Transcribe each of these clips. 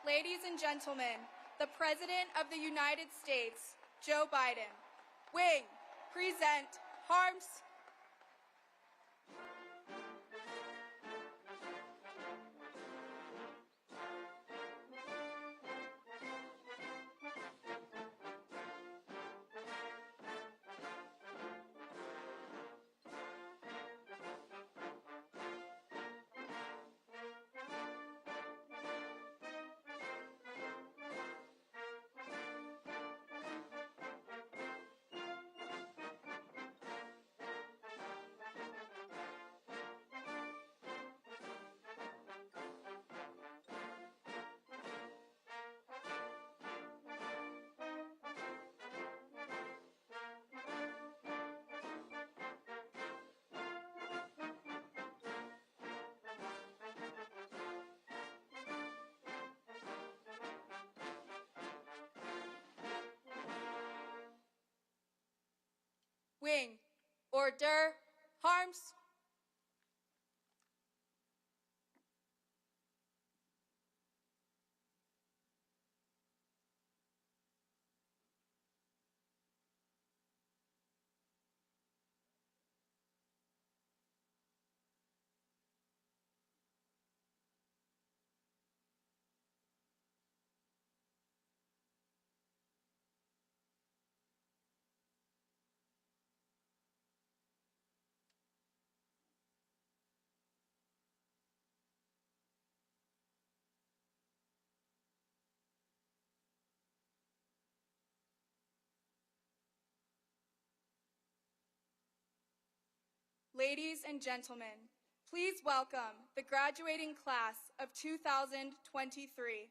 Ladies and gentlemen, the President of the United States, Joe Biden. Wing, present, Harms. Wing, order, Harms. Ladies and gentlemen, please welcome the graduating class of 2023.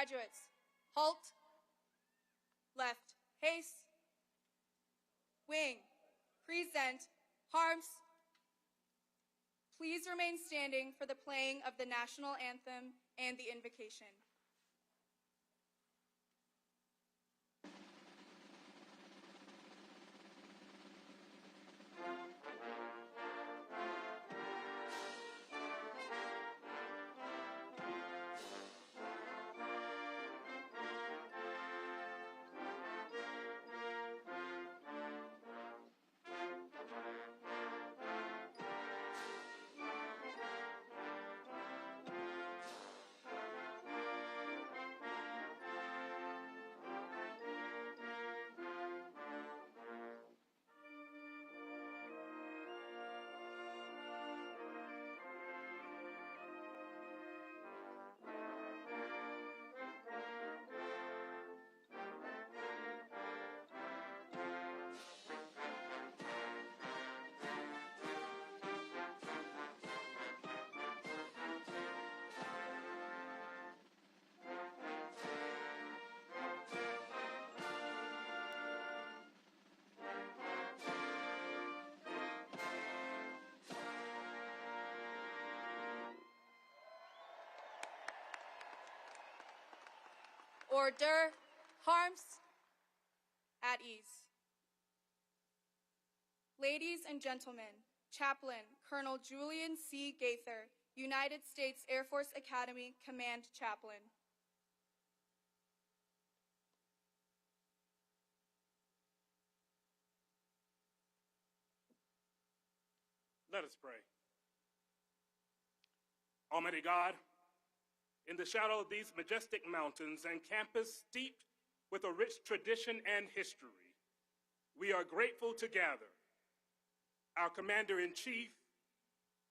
graduates, halt, left, haste, wing, present, harms. Please remain standing for the playing of the national anthem and the invocation. Order, harms, at ease. Ladies and gentlemen, Chaplain Colonel Julian C. Gaither, United States Air Force Academy Command Chaplain. Let us pray. Almighty God, in the shadow of these majestic mountains and campus steeped with a rich tradition and history, we are grateful to gather our Commander-in-Chief,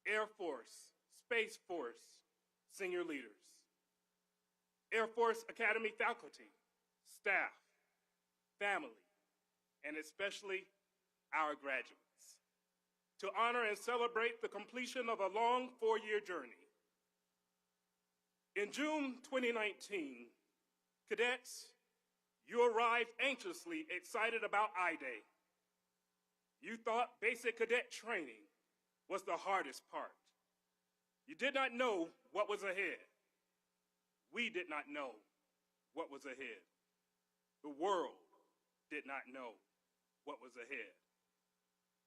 Air Force, Space Force, senior leaders, Air Force Academy faculty, staff, family, and especially our graduates, to honor and celebrate the completion of a long four-year journey. In June 2019, cadets, you arrived anxiously excited about I-Day. You thought basic cadet training was the hardest part. You did not know what was ahead. We did not know what was ahead. The world did not know what was ahead.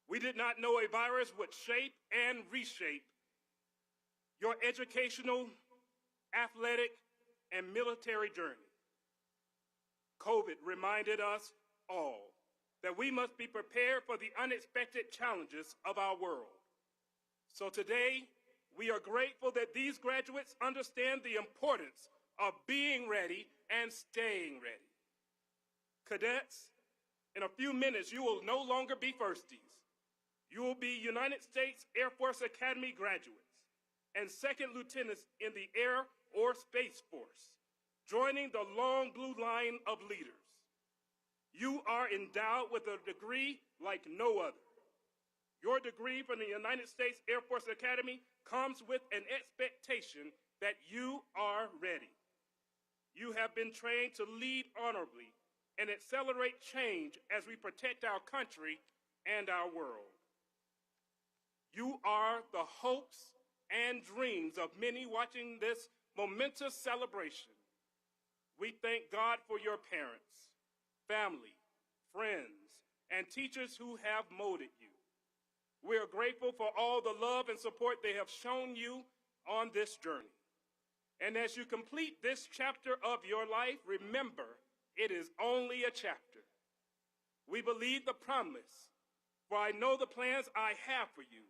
We did not know a virus would shape and reshape your educational, athletic, and military journey. COVID reminded us all that we must be prepared for the unexpected challenges of our world. So today, we are grateful that these graduates understand the importance of being ready and staying ready. Cadets, in a few minutes, you will no longer be firsties. You will be United States Air Force Academy graduates and second lieutenants in the Air or Space Force, joining the long blue line of leaders. You are endowed with a degree like no other. Your degree from the United States Air Force Academy comes with an expectation that you are ready. You have been trained to lead honorably and accelerate change as we protect our country and our world. You are the hopes and dreams of many watching this momentous celebration. We thank God for your parents, family, friends, and teachers who have molded you. We are grateful for all the love and support they have shown you on this journey. And as you complete this chapter of your life, remember, it is only a chapter. We believe the promise, for I know the plans I have for you,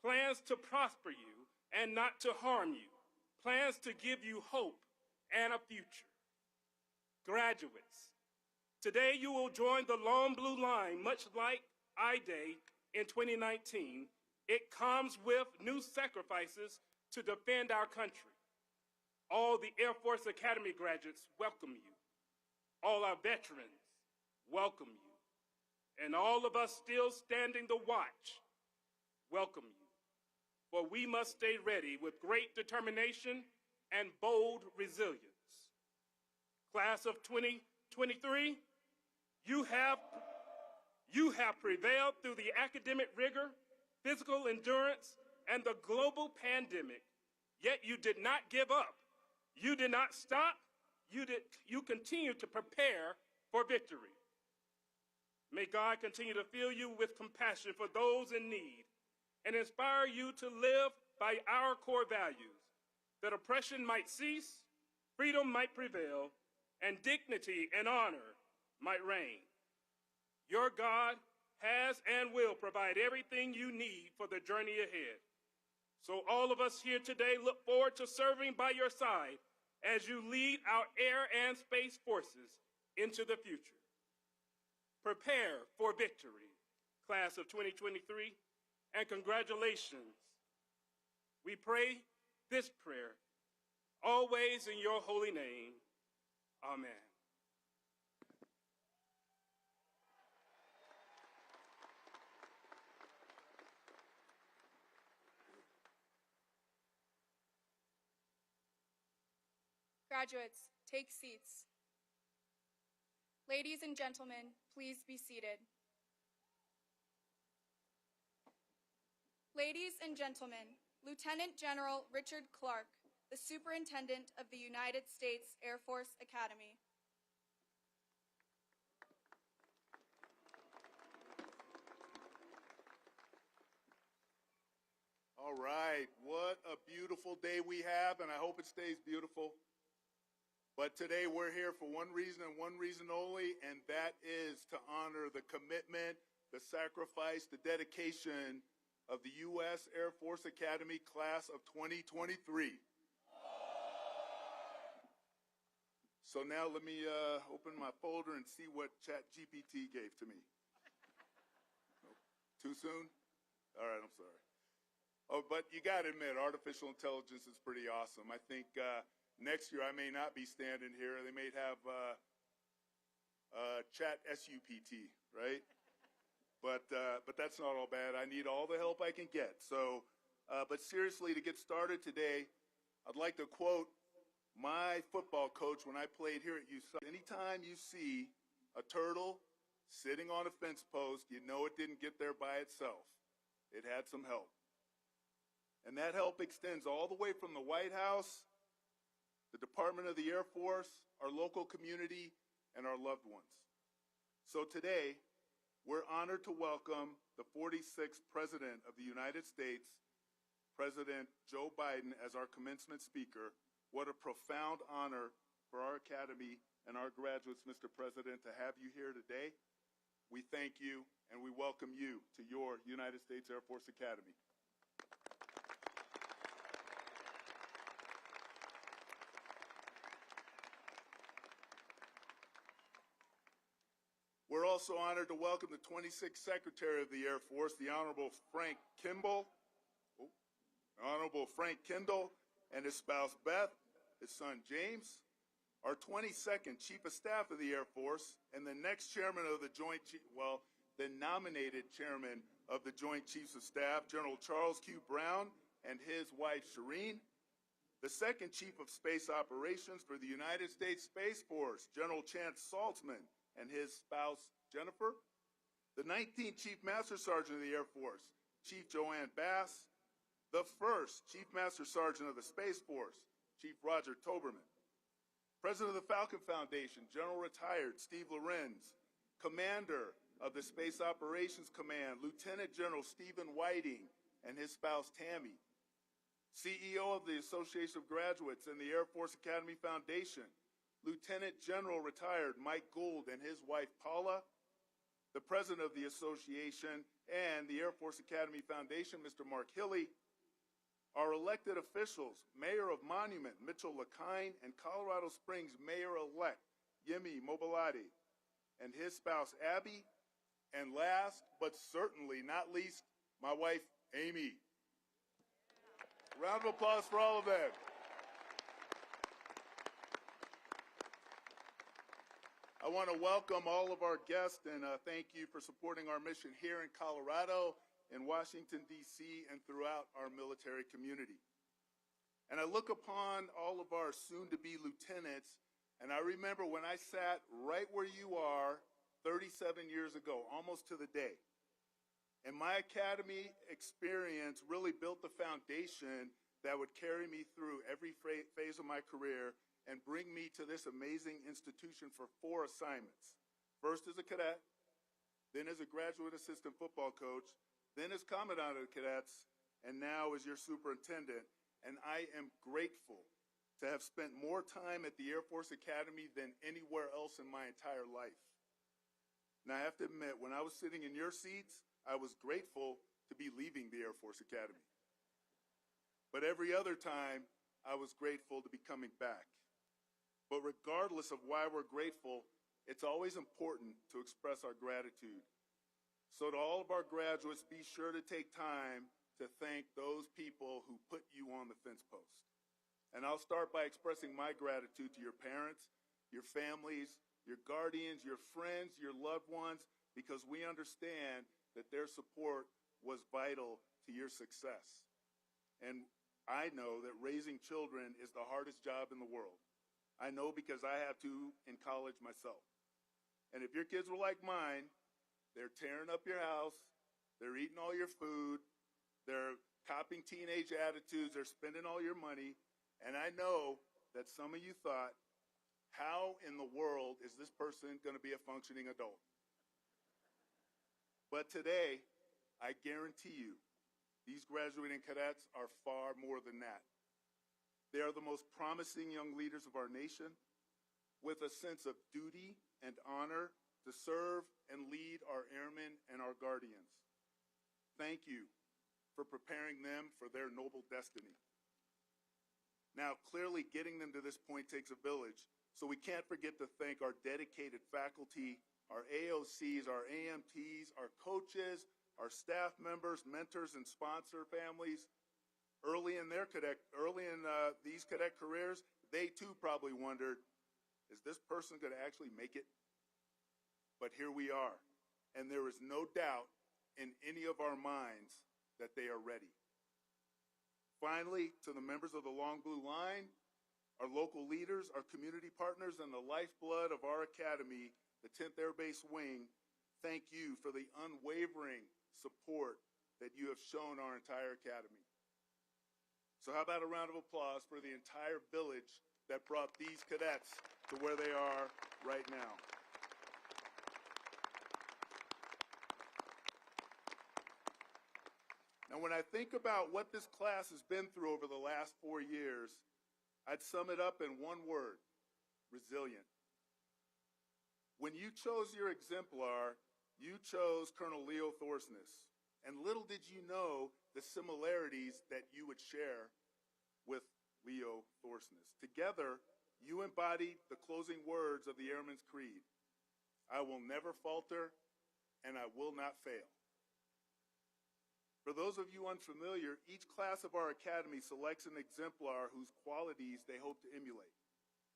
plans to prosper you and not to harm you, plans to give you hope and a future. Graduates, today you will join the long blue line, much like I-Day in 2019. It comes with new sacrifices to defend our country. All the Air Force Academy graduates welcome you. All our veterans welcome you. And all of us still standing the watch welcome you. For we must stay ready with great determination and bold resilience. Class of 2023, you have prevailed through the academic rigor, physical endurance, and the global pandemic, yet you did not give up. You did not stop. You continue to prepare for victory. May God continue to fill you with compassion for those in need and inspire you to live by our core values, that oppression might cease, freedom might prevail, and dignity and honor might reign. Your God has and will provide everything you need for the journey ahead. So all of us here today look forward to serving by your side as you lead our air and space forces into the future. Prepare for victory, class of 2023, and congratulations. We pray this prayer always in your holy name. Amen. Graduates, take seats. Ladies and gentlemen, please be seated. Ladies and gentlemen, Lieutenant General Richard Clark, the Superintendent of the United States Air Force Academy. All right, what a beautiful day we have, and I hope it stays beautiful. But today we're here for one reason and one reason only, and that is to honor the commitment, the sacrifice, the dedication of the U.S. Air Force Academy class of 2023. So now let me open my folder and see what ChatGPT gave to me. Nope. Too soon? All right, I'm sorry. Oh, but you got to admit, artificial intelligence is pretty awesome. I think next year I may not be standing here. They may have Chat SUPT, right? But that's not all bad. I need all the help I can get. So, but seriously, to get started today, I'd like to quote my football coach when I played here at USC. Anytime you see a turtle sitting on a fence post, you know it didn't get there by itself. It had some help. And that help extends all the way from the White House, the Department of the Air Force, our local community, and our loved ones. So today, we're honored to welcome the 46th President of the United States, President Joe Biden, as our commencement speaker. What a profound honor for our Academy and our graduates, Mr. President, to have you here today. We thank you, and we welcome you to your United States Air Force Academy. We're also honored to welcome the 26th Secretary of the Air Force, the Honorable Frank Kendall, and his spouse Beth, his son James, our 22nd Chief of Staff of the Air Force, and the next Chairman of the the nominated Chairman of the Joint Chiefs of Staff, General Charles Q. Brown, and his wife Shireen, the second Chief of Space Operations for the United States Space Force, General Chance Saltzman, and his spouse, Jennifer, the 19th Chief Master Sergeant of the Air Force, Chief Joanne Bass, the first Chief Master Sergeant of the Space Force, Chief Roger Toberman, President of the Falcon Foundation, General Retired Steve Lorenz, Commander of the Space Operations Command, Lieutenant General Stephen Whiting, and his spouse, Tammy, CEO of the Association of Graduates and the Air Force Academy Foundation, Lieutenant General Retired Mike Gould and his wife Paula, the President of the Association and the Air Force Academy Foundation, Mr. Mark Hilly, our elected officials, Mayor of Monument Mitchell LaKine, and Colorado Springs Mayor-elect Yemi Mobilati, and his spouse Abby, and last but certainly not least, my wife Amy. Round of applause for all of them. I want to welcome all of our guests and thank you for supporting our mission here in Colorado, in Washington, D.C., and throughout our military community. And I look upon all of our soon-to-be lieutenants And I remember when I sat right where you are 37 years ago, almost to the day. And my academy experience really built the foundation that would carry me through every phase of my career and bring me to this amazing institution for 4 assignments. First as a cadet, then as a graduate assistant football coach, then as commandant of the cadets, and now as your superintendent. And I am grateful to have spent more time at the Air Force Academy than anywhere else in my entire life. And I have to admit, when I was sitting in your seats, I was grateful to be leaving the Air Force Academy. But every other time, I was grateful to be coming back. But regardless of why we're grateful, it's always important to express our gratitude. So to all of our graduates, be sure to take time to thank those people who put you on the fence post. And I'll start by expressing my gratitude to your parents, your families, your guardians, your friends, your loved ones, because we understand that their support was vital to your success. And I know that raising children is the hardest job in the world. I know because I have 2 in college myself. And if your kids were like mine, they're tearing up your house, they're eating all your food, they're copying teenage attitudes, they're spending all your money. And I know that some of you thought, how in the world is this person going to be a functioning adult? But today, I guarantee you, these graduating cadets are far more than that. They are the most promising young leaders of our nation with a sense of duty and honor to serve and lead our airmen and our guardians. Thank you for preparing them for their noble destiny. Now, clearly getting them to this point takes a village, so we can't forget to thank our dedicated faculty, our AOCs, our AMTs, our coaches, our staff members, mentors, and sponsor families. Early in these cadet careers, they too probably wondered, is this person going to actually make it? But here we are, and there is no doubt in any of our minds that they are ready. Finally, to the members of the Long Blue Line, our local leaders, our community partners, and the lifeblood of our academy, the 10th Air Base Wing, thank you for the unwavering support that you have shown our entire academy. So how about a round of applause for the entire village that brought these cadets to where they are right now. Now, when I think about what this class has been through over the last 4 years, I'd sum it up in one word: resilient. When you chose your exemplar, you chose Colonel Leo Thorsness. And little did you know the similarities that you would share with Leo Thorsness. Together, you embodied the closing words of the Airman's Creed: I will never falter, and I will not fail. For those of you unfamiliar, each class of our academy selects an exemplar whose qualities they hope to emulate.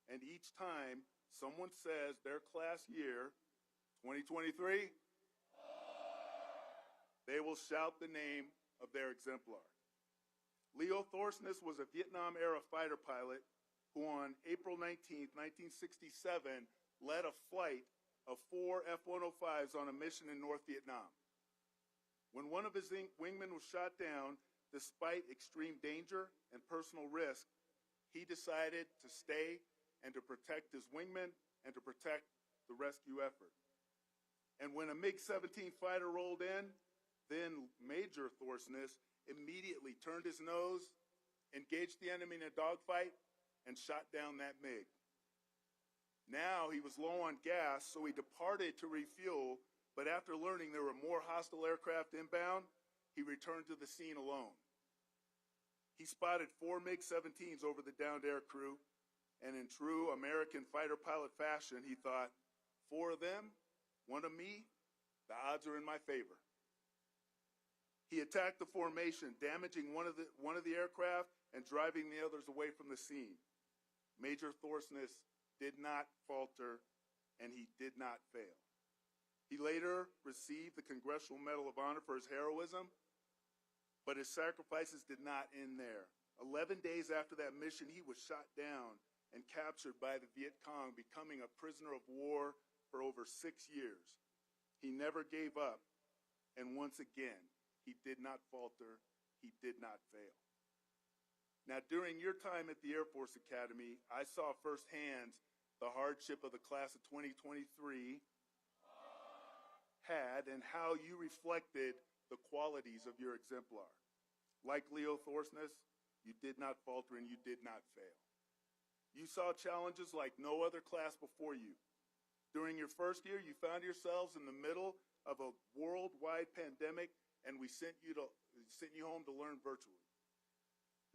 And each time someone says their class year, 2023, they will shout the name of their exemplar. Leo Thorsness was a Vietnam-era fighter pilot who on April 19, 1967, led a flight of 4 F-105s on a mission in North Vietnam. When one of his wingmen was shot down, despite extreme danger and personal risk, he decided to stay and to protect his wingmen and to protect the rescue effort. And when a MiG-17 fighter rolled in, then Major Thorsness immediately turned his nose, engaged the enemy in a dogfight, and shot down that MiG. Now he was low on gas, so he departed to refuel, but after learning there were more hostile aircraft inbound, he returned to the scene alone. He spotted 4 MiG-17s over the downed air crew, and in true American fighter pilot fashion, he thought, 4 of them, 1 of me, the odds are in my favor. He attacked the formation, damaging one of the aircraft and driving the others away from the scene. Major Thorsness did not falter, and he did not fail. He later received the Congressional Medal of Honor for his heroism, but his sacrifices did not end there. 11 days after that mission, he was shot down, and captured by the Viet Cong, becoming a prisoner of war for over 6 years. He never gave up, and once again, he did not falter, he did not fail. Now, during your time at the Air Force Academy, I saw firsthand the hardship of the class of 2023 had and how you reflected the qualities of your exemplar. Like Leo Thorsness, you did not falter and you did not fail. You saw challenges like no other class before you. During your first year, you found yourselves in the middle of a worldwide pandemic, and we sent you home to learn virtually.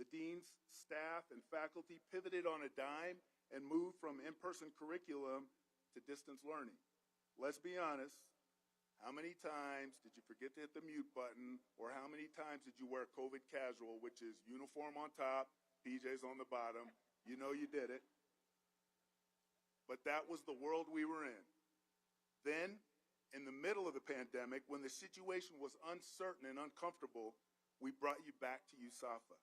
The deans, staff, and faculty pivoted on a dime and moved from in-person curriculum to distance learning. Let's be honest, how many times did you forget to hit the mute button, or how many times did you wear COVID casual, which is uniform on top, PJs on the bottom? You know you did it. But that was the world we were in. Then, in the middle of the pandemic, when the situation was uncertain and uncomfortable, we brought you back to USAFA.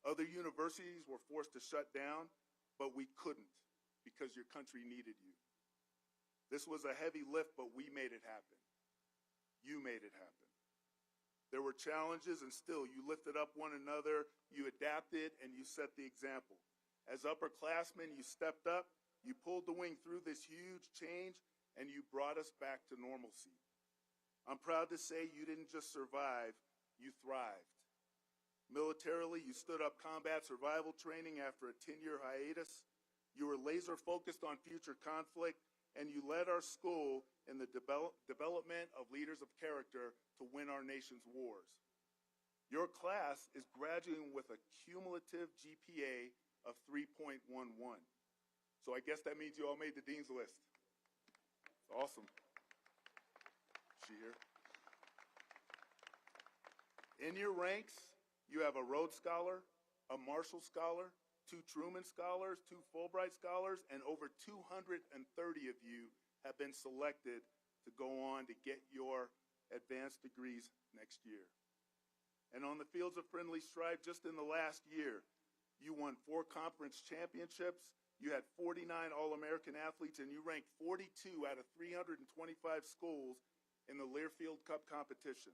Other universities were forced to shut down, but we couldn't because your country needed you. This was a heavy lift, but we made it happen. You made it happen. There were challenges, and still you lifted up one another, you adapted, and you set the example. As upperclassmen, you stepped up, you pulled the wing through this huge change, and you brought us back to normalcy. I'm proud to say you didn't just survive, you thrived. Militarily, you stood up combat survival training after a 10-year hiatus. You were laser focused on future conflict, and you led our school in the development of leaders of character to win our nation's wars. Your class is graduating with a cumulative GPA of 3.11. So I guess that means you all made the dean's list. Awesome. She here. In your ranks, you have a Rhodes Scholar, a Marshall Scholar, 2 Truman Scholars, 2 Fulbright Scholars, and over 230 of you have been selected to go on to get your advanced degrees next year. And on the fields of friendly strife, just in the last year, you won 4 conference championships, you had 49 All-American athletes, and you ranked 42 out of 325 schools in the Learfield Cup competition,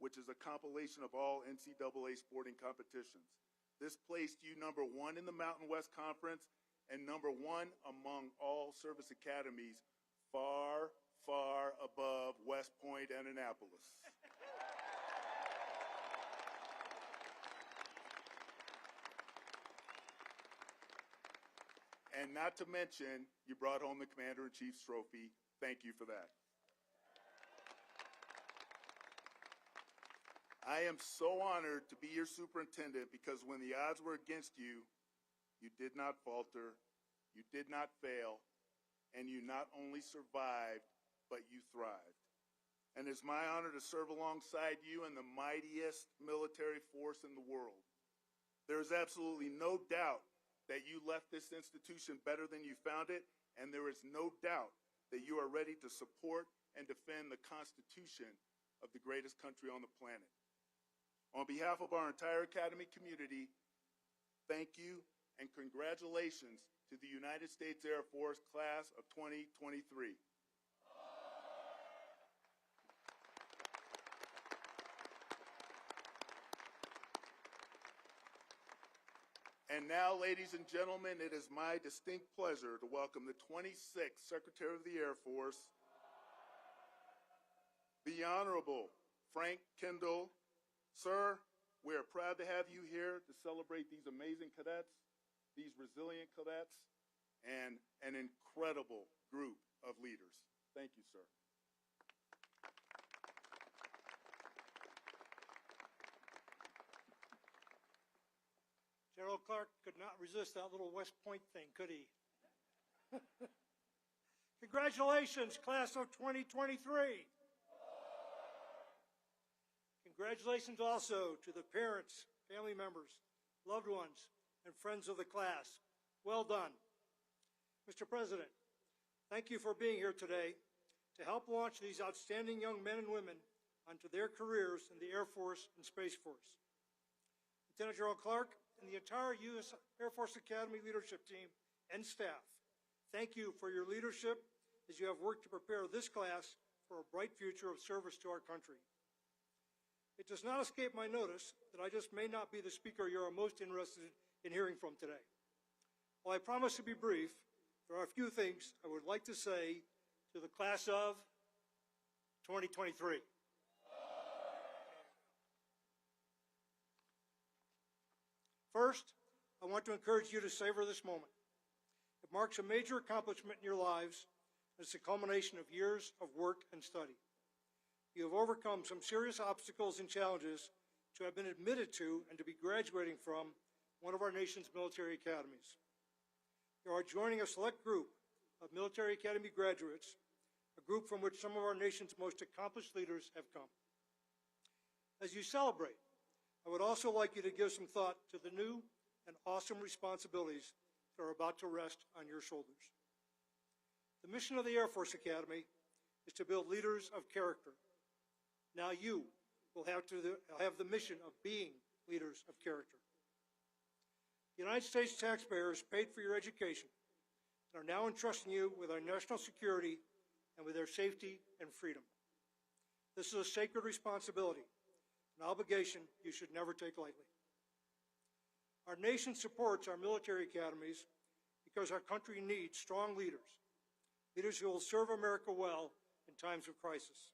which is a compilation of all NCAA sporting competitions. This placed you number 1 in the Mountain West Conference and number 1 among all service academies, far, far above West Point and Annapolis. And not to mention, you brought home the Commander-in-Chief's trophy. Thank you for that. I am so honored to be your superintendent because when the odds were against you, you did not falter, you did not fail, and you not only survived, but you thrived. And it's my honor to serve alongside you in the mightiest military force in the world. There is absolutely no doubt that you left this institution better than you found it, and there is no doubt that you are ready to support and defend the Constitution of the greatest country on the planet. On behalf of our entire Academy community, thank you and congratulations to the United States Air Force Class of 2023. And now, ladies and gentlemen, it is my distinct pleasure to welcome the 26th Secretary of the Air Force, the Honorable Frank Kendall. Sir, we are proud to have you here to celebrate these amazing cadets, these resilient cadets, and an incredible group of leaders. Thank you, sir. Gerald Clark could not resist that little West Point thing, could he? Congratulations, class of 2023. Congratulations also to the parents, family members, loved ones, and friends of the class. Well done. Mr. President, thank you for being here today to help launch these outstanding young men and women onto their careers in the Air Force and Space Force. Lieutenant General Clark and the entire U.S. Air Force Academy leadership team and staff, thank you for your leadership as you have worked to prepare this class for a bright future of service to our country. It does not escape my notice that I just may not be the speaker you are most interested in hearing from today. While I promise to be brief, there are a few things I would like to say to the class of 2023. First, I want to encourage you to savor this moment. It marks a major accomplishment in your lives, and it's a culmination of years of work and study. You have overcome some serious obstacles and challenges to have been admitted to and to be graduating from one of our nation's military academies. You are joining a select group of military academy graduates, a group from which some of our nation's most accomplished leaders have come. As you celebrate, I would also like you to give some thought to the new and awesome responsibilities that are about to rest on your shoulders. The mission of the Air Force Academy is to build leaders of character. Now you will have the mission of being leaders of character. The United States taxpayers paid for your education and are now entrusting you with our national security and with their safety and freedom. This is a sacred responsibility, an obligation you should never take lightly. Our nation supports our military academies because our country needs strong leaders, leaders who will serve America well in times of crisis.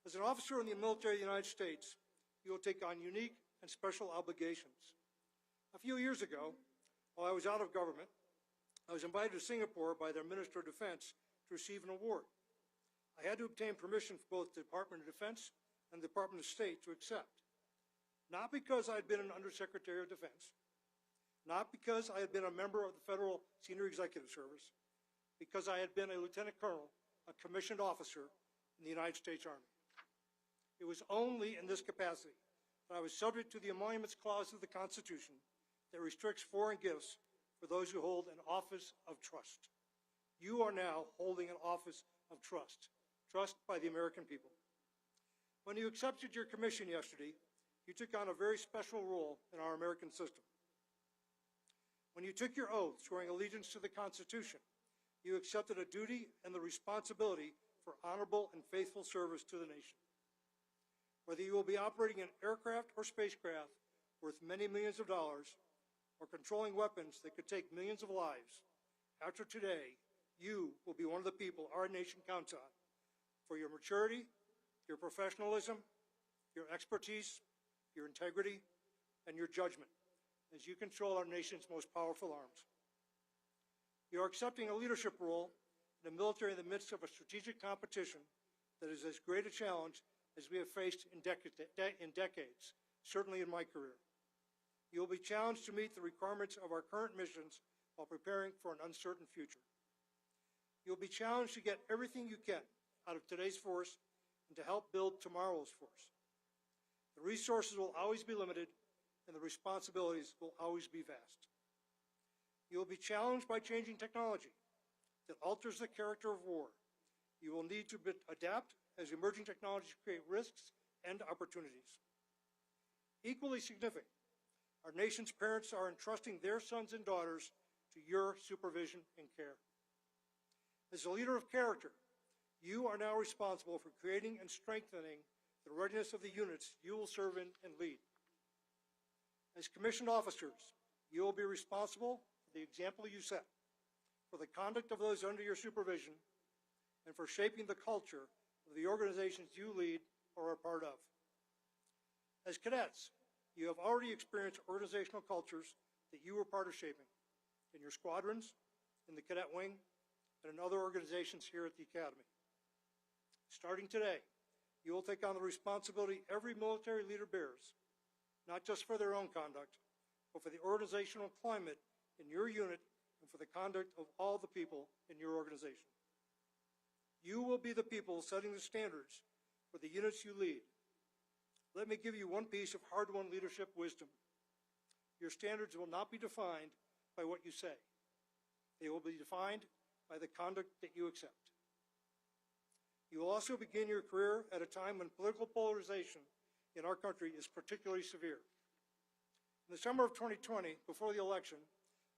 As an officer in the military of the United States, you will take on unique and special obligations. A few years ago, while I was out of government, I was invited to Singapore by their Minister of Defense to receive an award. I had to obtain permission from both the Department of Defense and the Department of State to accept. Not because I had been an Undersecretary of Defense, not because I had been a member of the Federal Senior Executive Service, because I had been a Lieutenant Colonel, a commissioned officer in the United States Army. It was only in this capacity that I was subject to the Emoluments Clause of the Constitution that restricts foreign gifts for those who hold an office of trust. You are now holding an office of trust, trust by the American people. When you accepted your commission yesterday, you took on a very special role in our American system. When you took your oath swearing allegiance to the Constitution, you accepted a duty and the responsibility for honorable and faithful service to the nation. Whether you will be operating an aircraft or spacecraft worth many millions of dollars or controlling weapons that could take millions of lives, after today, you will be one of the people our nation counts on for your maturity, your professionalism, your expertise, your integrity, and your judgment as you control our nation's most powerful arms. You are accepting a leadership role in the military in the midst of a strategic competition that is as great a challenge as we have faced in decades, certainly in my career. You will be challenged to meet the requirements of our current missions while preparing for an uncertain future. You will be challenged to get everything you can out of today's force and to help build tomorrow's force. The resources will always be limited, and the responsibilities will always be vast. You will be challenged by changing technology that alters the character of war. You will need to adapt as emerging technologies create risks and opportunities. Equally significant, our nation's parents are entrusting their sons and daughters to your supervision and care. As a leader of character, you are now responsible for creating and strengthening the readiness of the units you will serve in and lead. As commissioned officers, you will be responsible for the example you set, for the conduct of those under your supervision, and for shaping the culture of the organizations you lead or are part of. As cadets, you have already experienced organizational cultures that you were part of shaping in your squadrons, in the cadet wing, and in other organizations here at the Academy. Starting today, you will take on the responsibility every military leader bears, not just for their own conduct, but for the organizational climate in your unit and for the conduct of all the people in your organization. You will be the people setting the standards for the units you lead. Let me give you one piece of hard-won leadership wisdom. Your standards will not be defined by what you say. They will be defined by the conduct that you accept. You will also begin your career at a time when political polarization in our country is particularly severe. In the summer of 2020, before the election,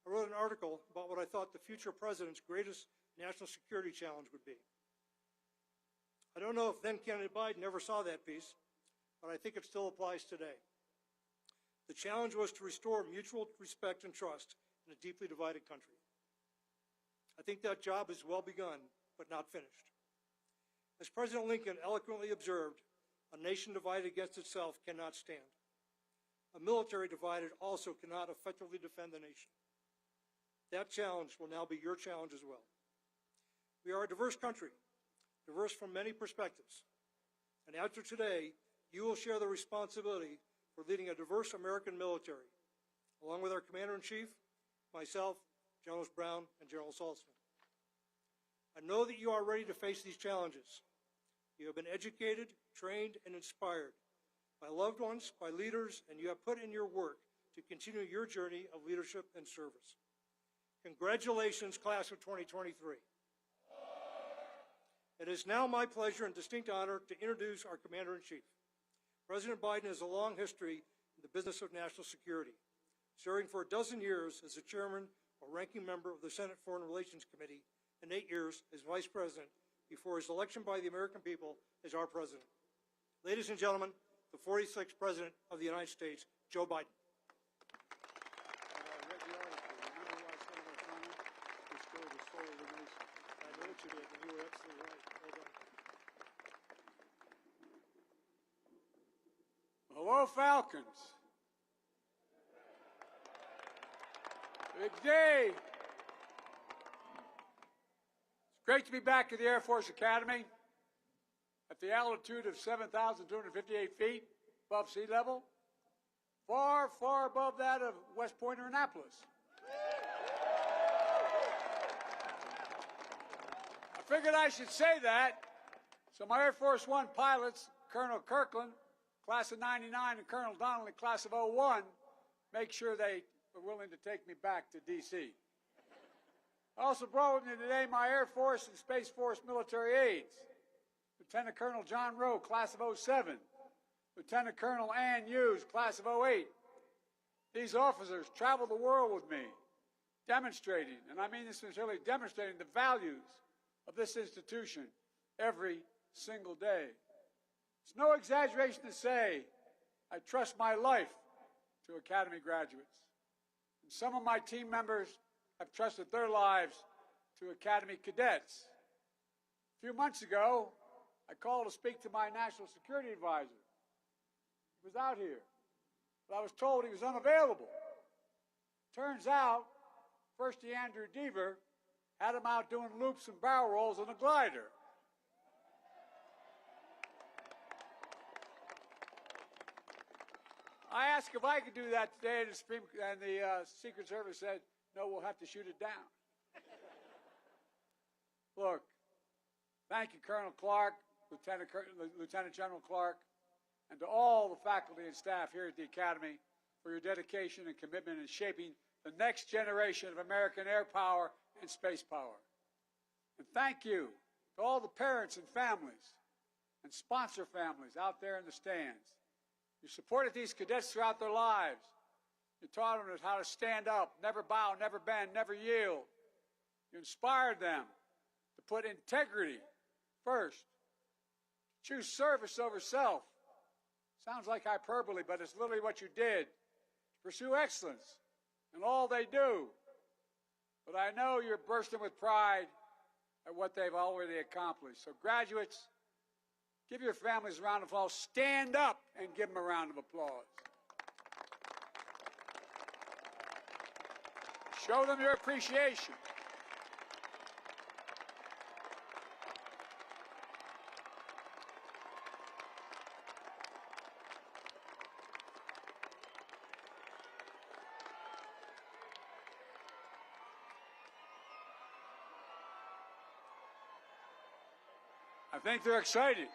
I wrote an article about what I thought the future president's greatest national security challenge would be. I don't know if then-candidate Biden ever saw that piece, but I think it still applies today. The challenge was to restore mutual respect and trust in a deeply divided country. I think that job is well begun, but not finished. As President Lincoln eloquently observed, a nation divided against itself cannot stand. A military divided also cannot effectively defend the nation. That challenge will now be your challenge as well. We are a diverse country, diverse from many perspectives. And after today, you will share the responsibility for leading a diverse American military, along with our Commander-in-Chief, myself, Generals Brown, and General Saltzman. I know that you are ready to face these challenges. You have been educated, trained, and inspired by loved ones, by leaders, and you have put in your work to continue your journey of leadership and service. Congratulations, class of 2023. It is now my pleasure and distinct honor to introduce our Commander-in-Chief. President Biden has a long history in the business of national security, serving for 12 years as the chairman or ranking member of the Senate Foreign Relations Committee and 8 years as vice president before his election by the American people as our president. Ladies and gentlemen, the 46th President of the United States, Joe Biden. Hello, Falcons. Big day. It's great to be back at the Air Force Academy at the altitude of 7,258 feet above sea level, far, far above that of West Point or Annapolis. I figured I should say that, so my Air Force One pilots, Colonel Kirkland, class of 99, and Colonel Donnelly, class of 01, make sure they were willing to take me back to D.C. I also brought with me today my Air Force and Space Force military aides, Lieutenant Colonel John Rowe, class of 07, Lieutenant Colonel Ann Hughes, class of 08. These officers traveled the world with me, demonstrating, and I mean this sincerely, demonstrating the values of this institution every single day. It's no exaggeration to say I trust my life to Academy graduates. And some of my team members have trusted their lives to Academy cadets. A few months ago, I called to speak to my national security advisor. He was out here, but I was told he was unavailable. Turns out, Firstie Andrew Deaver had him out doing loops and barrel rolls on a glider. I asked if I could do that today, and the Secret Service said, no, we'll have to shoot it down. Look, thank you, Colonel Clark, Lieutenant General Clark, and to all the faculty and staff here at the Academy for your dedication and commitment in shaping the next generation of American air power and space power. And thank you to all the parents and families and sponsor families out there in the stands. You supported these cadets throughout their lives. You taught them how to stand up, never bow, never bend, never yield. You inspired them to put integrity first, choose service over self. Sounds like hyperbole, but it's literally what you did. To pursue excellence in all they do. But I know you're bursting with pride at what they've already accomplished. So graduates, give your families a round of applause. Stand up and give them a round of applause. Show them your appreciation. I think they're excited.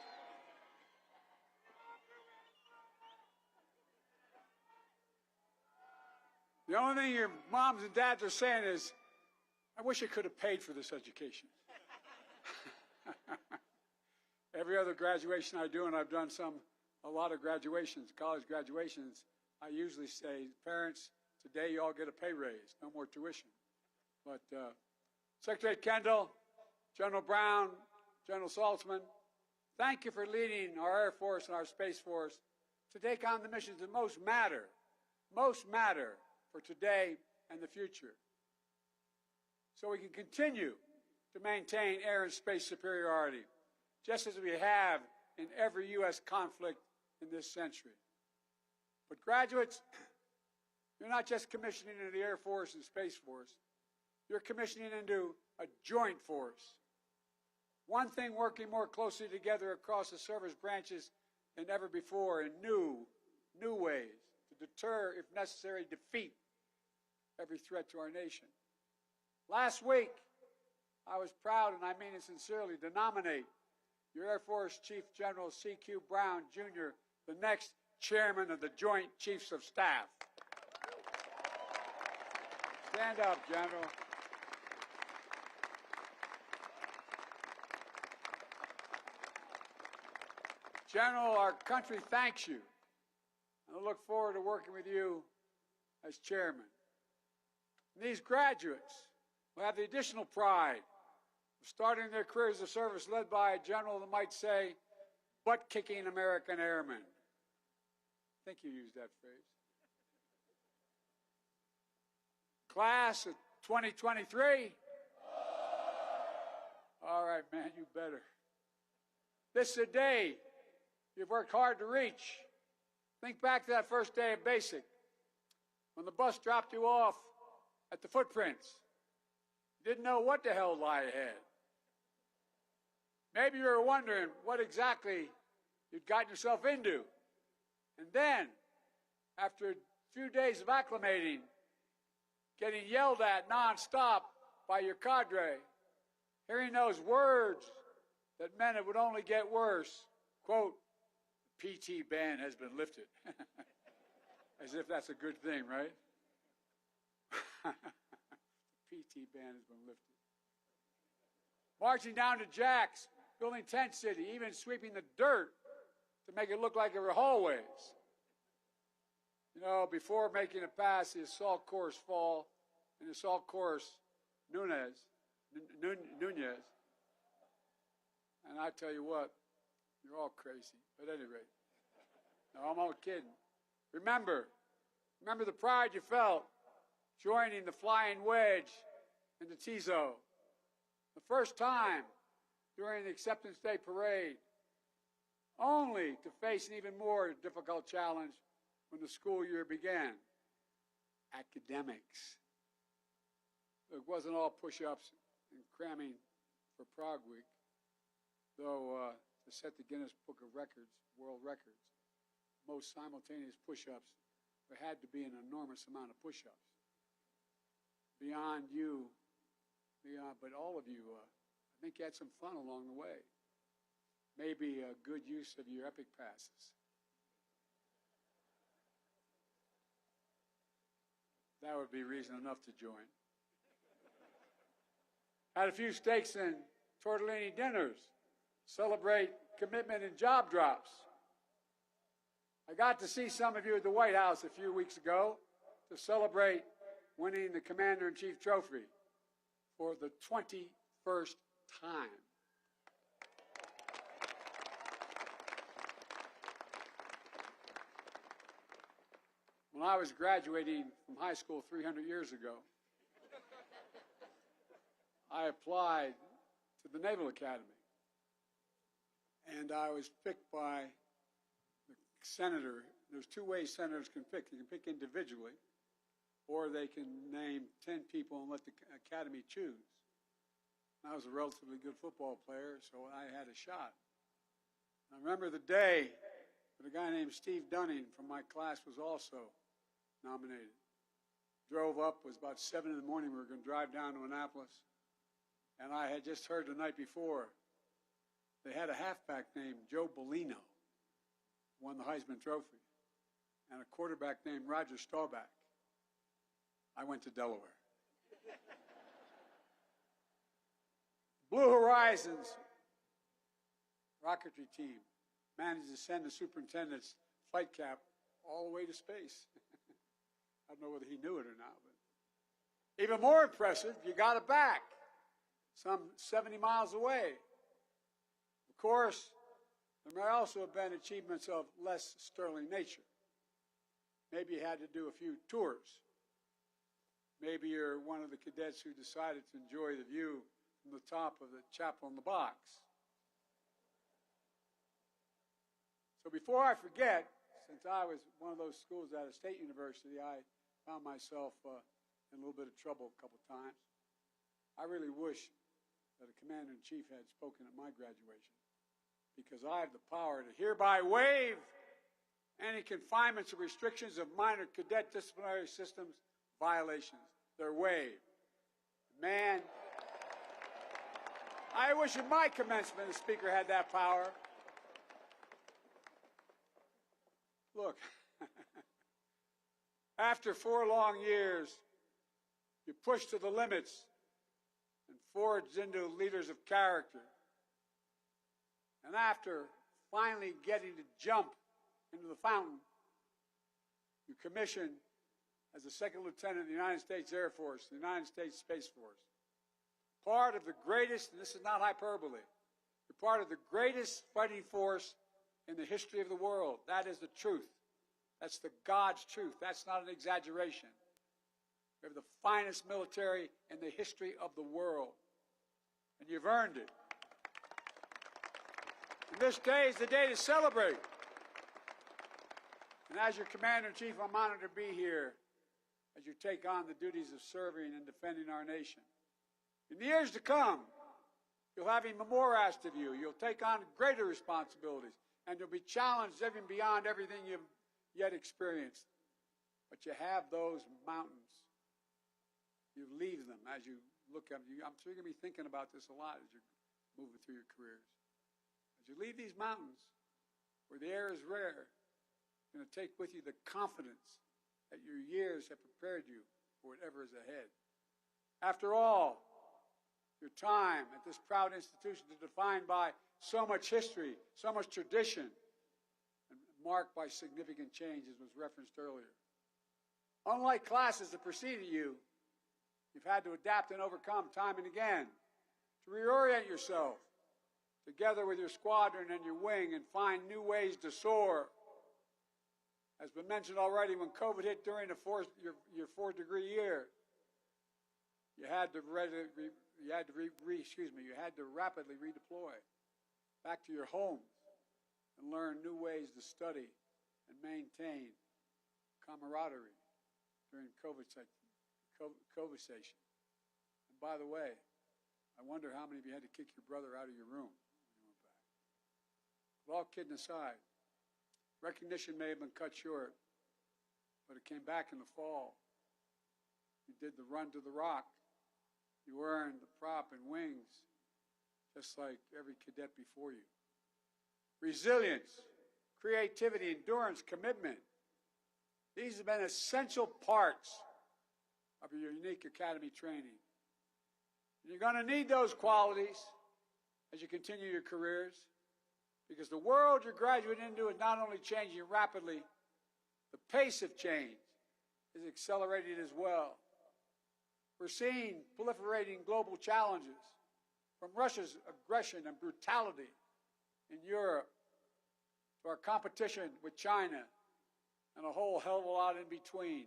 The only thing your moms and dads are saying is, I wish I could have paid for this education. Every other graduation I do, and I've done a lot of graduations, college graduations, I usually say, parents, Today, you all get a pay raise, no more tuition. But Secretary Kendall, General Brown, General Saltzman, thank you for leading our Air Force and our Space Force to take on the missions that most matter for today and the future, so we can continue to maintain air and space superiority, just as we have in every U.S. conflict in this century. But graduates, you're not just commissioning into the Air Force and Space Force. You're commissioning into a joint force. One thing working more closely together across the service branches than ever before in new ways to deter, if necessary, defeat every threat to our nation. Last week, I was proud, and I mean it sincerely, to nominate your Air Force Chief General C.Q. Brown, Jr., the next chairman of the Joint Chiefs of Staff. Stand up, General. General, our country thanks you, and I look forward to working with you as chairman. And these graduates will have the additional pride of starting their careers of service led by a general that might say, butt-kicking American airmen. I think you used that phrase. Class of 2023? All right, man, you better. This is a day you've worked hard to reach. Think back to that first day of basic, when the bus dropped you off at the footprints. You didn't know what the hell lay ahead. Maybe you were wondering what exactly you'd gotten yourself into. And then, after a few days of acclimating, getting yelled at nonstop by your cadre, hearing those words that meant it would only get worse, quote, the PT ban has been lifted. As if that's a good thing, right? The PT ban has been lifted. Marching down to Jack's, building Tent City, even sweeping the dirt to make it look like there were hallways. You know, before making it past the assault course fall and the assault course Nunez. And I tell you what, you're all crazy. But at any rate, no, I'm all kidding. Remember the pride you felt joining the Flying Wedge and the TIZO. The first time during the Acceptance Day parade, only to face an even more difficult challenge when the school year began, academics. It wasn't all push-ups and cramming for Prague Week, though to set the Guinness Book of Records, world records, most simultaneous push-ups, there had to be an enormous amount of push-ups. Beyond you, but all of you, I think you had some fun along the way. Maybe a good use of your epic passes. That would be reason enough to join. Had a few steaks and tortellini dinners, celebrate commitment and job drops. I got to see some of you at the White House a few weeks ago to celebrate winning the Commander-in-Chief trophy for the 21st time. When I was graduating from high school 300 years ago, I applied to the Naval Academy. And I was picked by the senator. There's two ways senators can pick. They can pick individually, or they can name 10 people and let the Academy choose. I was a relatively good football player, so I had a shot. I remember the day that a guy named Steve Dunning from my class was also nominated. Drove up, it was about 7 in the morning, we were going to drive down to Annapolis. And I had just heard the night before, they had a halfback named Joe Bellino, won the Heisman Trophy, and a quarterback named Roger Staubach. I went to Delaware. Blue Horizons rocketry team managed to send the superintendent's flight cap all the way to space. I don't know whether he knew it or not. But even more impressive, you got it back, some 70 miles away. Of course, there may also have been achievements of less sterling nature. Maybe you had to do a few tours. Maybe you're one of the cadets who decided to enjoy the view from the top of the chapel in the box. So before I forget, since I was one of those schools at a state university, I found myself in a little bit of trouble a couple times. I really wish that a commander-in-chief had spoken at my graduation, because I have the power to hereby waive any confinements or restrictions of minor cadet disciplinary systems violations. They're waived. Man, I wish at my commencement the Speaker had that power. Look, after 4 long years, you pushed to the limits and forged into leaders of character. And after finally getting to jump into the fountain, you commissioned as a second lieutenant of the United States Air Force, the United States Space Force. Part of the greatest, and this is not hyperbole, you're part of the greatest fighting force in the history of the world. That is the truth. That's the God's truth. That's not an exaggeration. We have the finest military in the history of the world. And you've earned it. And this day is the day to celebrate. And as your Commander-in-Chief, I'm honored to be here as you take on the duties of serving and defending our nation. In the years to come, you'll have even more asked of you. You'll take on greater responsibilities, and you'll be challenged even beyond everything you've yet experienced. But you have those mountains. You leave them as you look at them. I'm sure you're going to be thinking about this a lot as you're moving through your careers. As you leave these mountains, where the air is rare, you're going to take with you the confidence that your years have prepared you for whatever is ahead. After all, your time at this proud institution is defined by so much history, so much tradition, and marked by significant change, as was referenced earlier. Unlike classes that preceded you, you've had to adapt and overcome time and again to reorient yourself together with your squadron and your wing and find new ways to soar. As been mentioned already, when COVID hit during your 4th-degree year, you had to rapidly redeploy back to your homes and learn new ways to study and maintain camaraderie during COVID station. And by the way, I wonder how many of you had to kick your brother out of your room when you went back. But all kidding aside, recognition may have been cut short, but it came back in the fall. You did the run to the rock. You earned the prop and wings, just like every cadet before you. Resilience, creativity, endurance, commitment. These have been essential parts of your unique academy training. And you're going to need those qualities as you continue your careers, because the world you're graduating into is not only changing rapidly, the pace of change is accelerating as well. We're seeing proliferating global challenges, from Russia's aggression and brutality in Europe to our competition with China and a whole hell of a lot in between.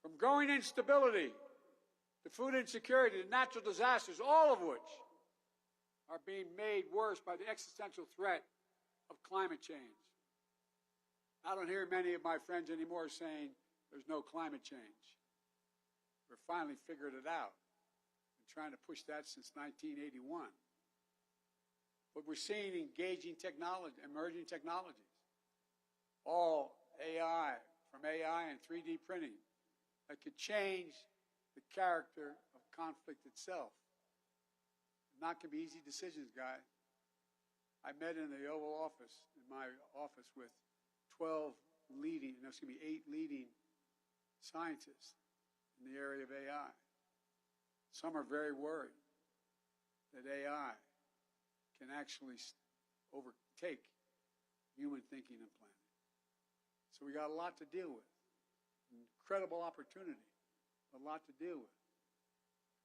From growing instability to food insecurity to natural disasters, all of which are being made worse by the existential threat of climate change. I don't hear many of my friends anymore saying there's no climate change. We've finally figured it out. Been trying to push that since 1981. But we're seeing engaging technology, emerging technologies. All AI, from AI and 3D printing, that could change the character of conflict itself. Not going to be easy decisions, guys. I met in the Oval Office, in my office, with 8 leading scientists in the area of AI. Some are very worried that AI can actually overtake human thinking and planning. So we got a lot to deal with. incredible opportunity, a lot to deal with.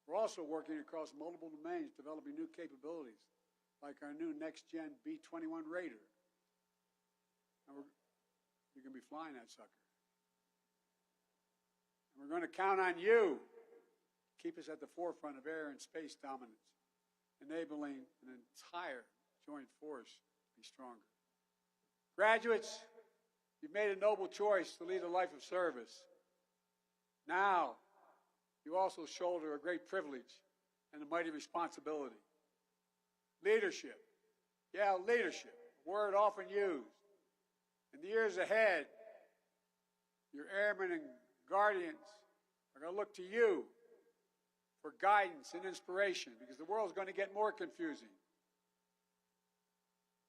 We're also working across multiple domains, developing new capabilities, like our new next-gen B-21 Raider. And you're going to be flying that sucker. And we're going to count on you to keep us at the forefront of air and space dominance, enabling an entire joint force to be stronger. Graduates, you've made a noble choice to lead a life of service. Now, you also shoulder a great privilege and a mighty responsibility. Leadership. Yeah, leadership, a word often used. In the years ahead, your airmen and guardians are going to look to you for guidance and inspiration, because the world's going to get more confusing.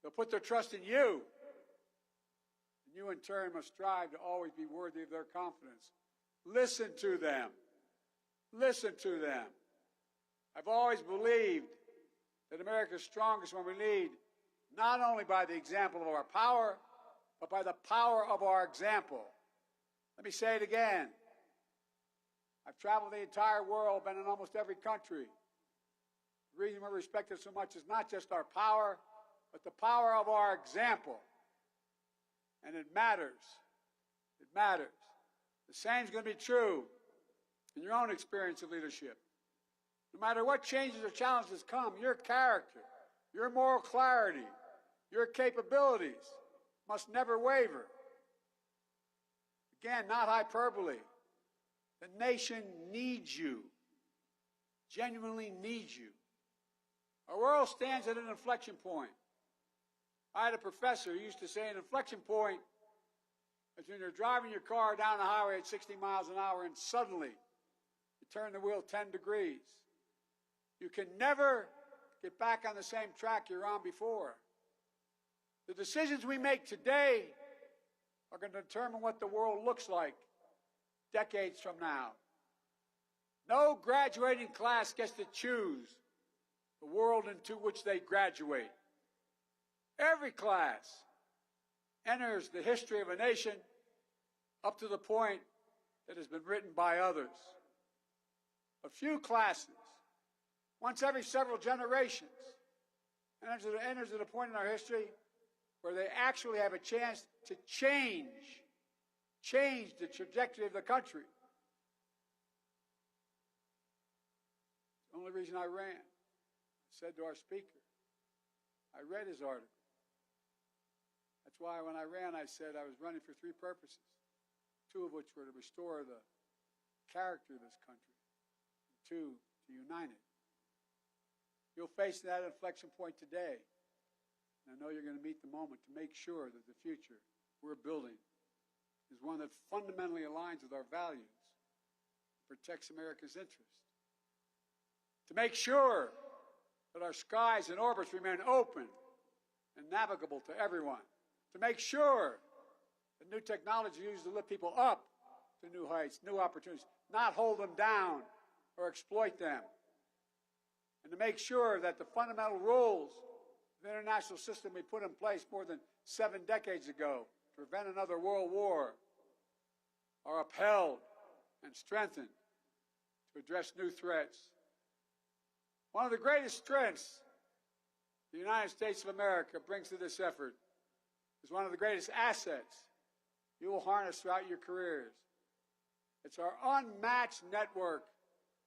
They'll put their trust in you, and you in turn must strive to always be worthy of their confidence. Listen to them. Listen to them. I've always believed that America's strongest when we lead, not only by the example of our power, but by the power of our example. Let me say it again. I've traveled the entire world, been in almost every country. The reason we're respected so much is not just our power, but the power of our example. And it matters. It matters. The same is going to be true in your own experience of leadership. No matter what changes or challenges come, your character, your moral clarity, your capabilities must never waver. Again, not hyperbole. The nation needs you, genuinely needs you. Our world stands at an inflection point. I had a professor who used to say an inflection point is when you're driving your car down the highway at 60 miles an hour and suddenly you turn the wheel 10 degrees. You can never get back on the same track you're on before. The decisions we make today are going to determine what the world looks like decades from now. No graduating class gets to choose the world into which they graduate. Every class enters the history of a nation up to the point that has been written by others. A few classes, once every several generations, enters at a point in our history where they actually have a chance to change the trajectory of the country. It's the only reason I ran. I said to our speaker, I read his article. That's why when I ran, I said I was running for three purposes, two of which were to restore the character of this country, and two, to unite it. You'll face that inflection point today. And I know you're going to meet the moment to make sure that the future we're building is one that fundamentally aligns with our values, protects America's interests. To make sure that our skies and orbits remain open and navigable to everyone. To make sure that new technology is used to lift people up to new heights, new opportunities, not hold them down or exploit them. And to make sure that the fundamental rules of the international system we put in place more than 7 decades ago to prevent another world war are upheld and strengthened to address new threats. One of the greatest strengths the United States of America brings to this effort is one of the greatest assets you will harness throughout your careers. It's our unmatched network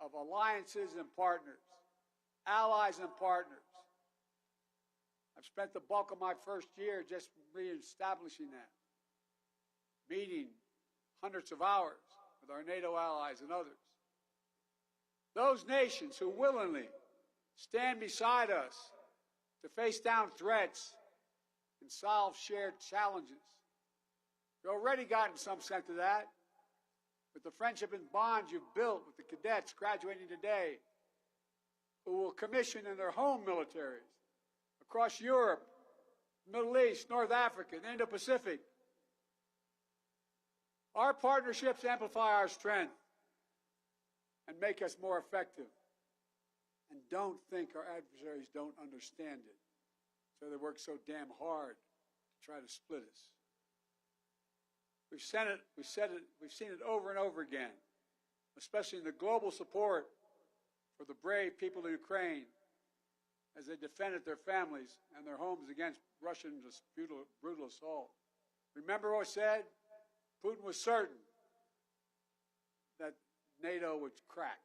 of alliances and partners, allies and partners. I've spent the bulk of my first year just reestablishing that, meeting hundreds of hours with our NATO allies and others. Those nations who willingly stand beside us to face down threats and solve shared challenges. You've already gotten some sense of that with the friendship and bonds you've built with the cadets graduating today who will commission in their home militaries across Europe, Middle East, North Africa, and Indo-Pacific. Our partnerships amplify our strength and make us more effective. And don't think our adversaries don't understand it, so they work so damn hard to try to split us. We've seen it over and over again, especially in the global support for the brave people of Ukraine as they defended their families and their homes against Russian brutal assault. Remember what I said? Putin was certain that NATO would crack,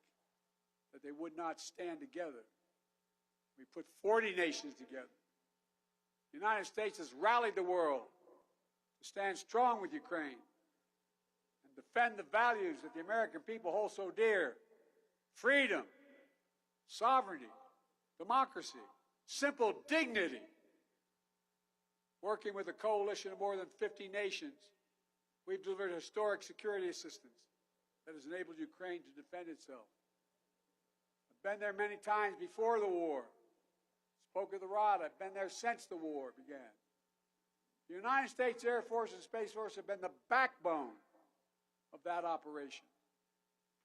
that they would not stand together. We put 40 nations together. The United States has rallied the world to stand strong with Ukraine and defend the values that the American people hold so dear: freedom, sovereignty, democracy, simple dignity. Working with a coalition of more than 50 nations, we've delivered historic security assistance that has enabled Ukraine to defend itself. I've been there many times before the war. Spoke of the rod. I've been there since the war began. The United States Air Force and Space Force have been the backbone of that operation,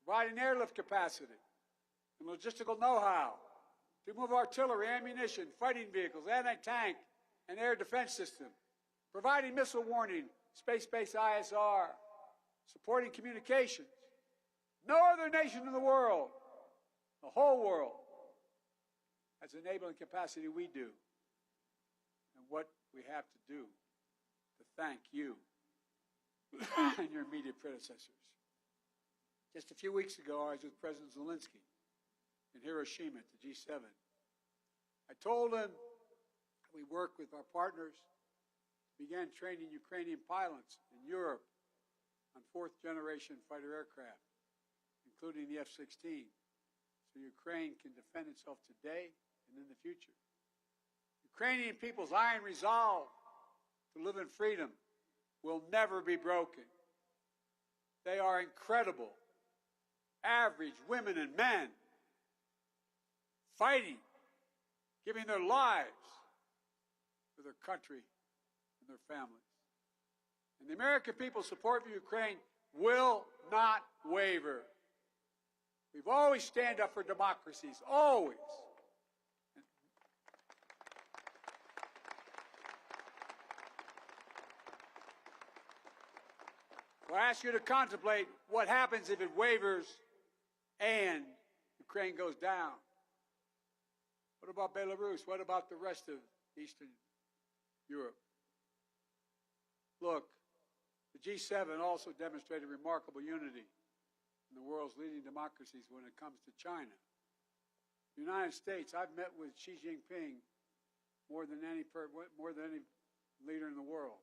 providing airlift capacity and logistical know-how to move artillery, ammunition, fighting vehicles, anti-tank, and air defense systems, providing missile warning, space-based ISR, supporting communications. No other nation in the world, the whole world, has enabling capacity we do, and what we have to do to thank you and your immediate predecessors. Just a few weeks ago, I was with President Zelensky in Hiroshima at the G7. I told him we work with our partners, began training Ukrainian pilots in Europe on fourth-generation fighter aircraft, including the F-16, so Ukraine can defend itself today and in the future. Ukrainian people's iron resolve to live in freedom will never be broken. They are incredible, average women and men, fighting, giving their lives for their country and their families. And the American people's support for Ukraine will not waver. We've always stand up for democracies, always. So I ask you to contemplate what happens if it wavers and Ukraine goes down. What about Belarus? What about the rest of Eastern Europe? Look, the G7 also demonstrated remarkable unity in the world's leading democracies when it comes to China. The United States, I've met with Xi Jinping more than any leader in the world,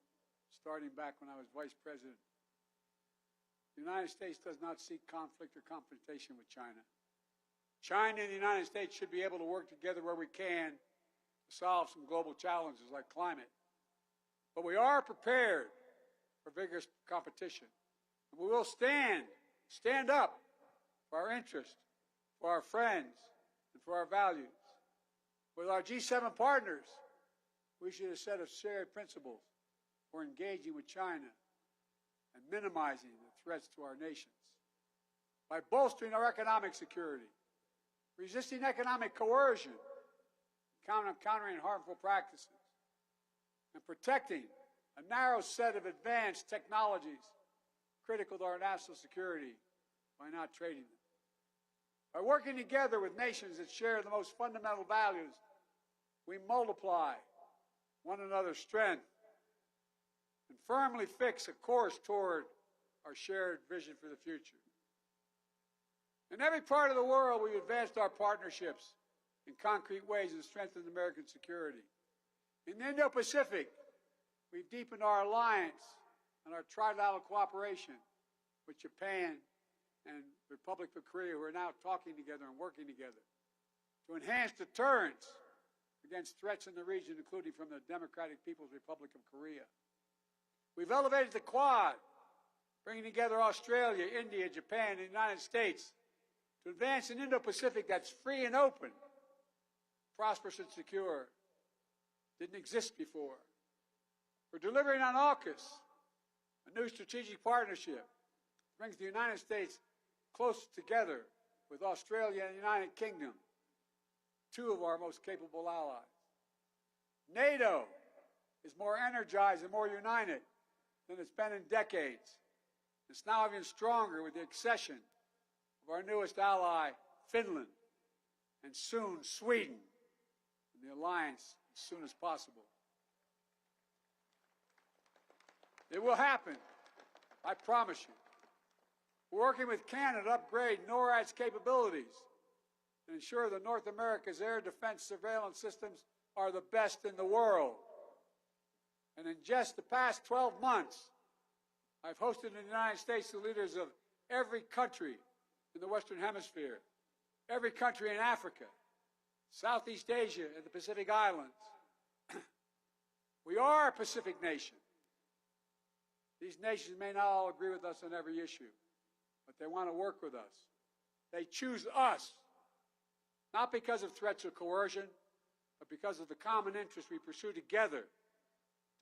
starting back when I was vice president. The United States does not seek conflict or confrontation with China. China and the United States should be able to work together where we can to solve some global challenges like climate. But we are prepared for vigorous competition. And we will stand up for our interests, for our friends, and for our values. With our G7 partners, we should have a set of shared principles for engaging with China and minimizing the threats to our nations. By bolstering our economic security, resisting economic coercion, countering harmful practices, and protecting a narrow set of advanced technologies critical to our national security by not trading them. By working together with nations that share the most fundamental values, we multiply one another's strength and firmly fix a course toward our shared vision for the future. In every part of the world, we've advanced our partnerships in concrete ways and strengthened American security. In the Indo-Pacific, we've deepened our alliance and our trilateral cooperation with Japan and the Republic of Korea, who are now talking together and working together to enhance deterrence against threats in the region, including from the Democratic People's Republic of Korea. We've elevated the Quad, bringing together Australia, India, Japan, and the United States to advance an Indo-Pacific that's free and open, prosperous and secure. Didn't exist before. We're delivering on AUKUS, a new strategic partnership that brings the United States close together with Australia and the United Kingdom, two of our most capable allies. NATO is more energized and more united than it's been in decades. It's now even stronger with the accession of our newest ally, Finland, and soon Sweden, in the alliance as soon as possible. It will happen, I promise you. We're working with Canada to upgrade NORAD's capabilities and ensure that North America's air defense surveillance systems are the best in the world. And in just the past 12 months, I've hosted in the United States the leaders of every country in the Western Hemisphere, every country in Africa, Southeast Asia, and the Pacific Islands. We are a Pacific nation. These nations may not all agree with us on every issue, but they want to work with us. They choose us, not because of threats or coercion, but because of the common interests we pursue together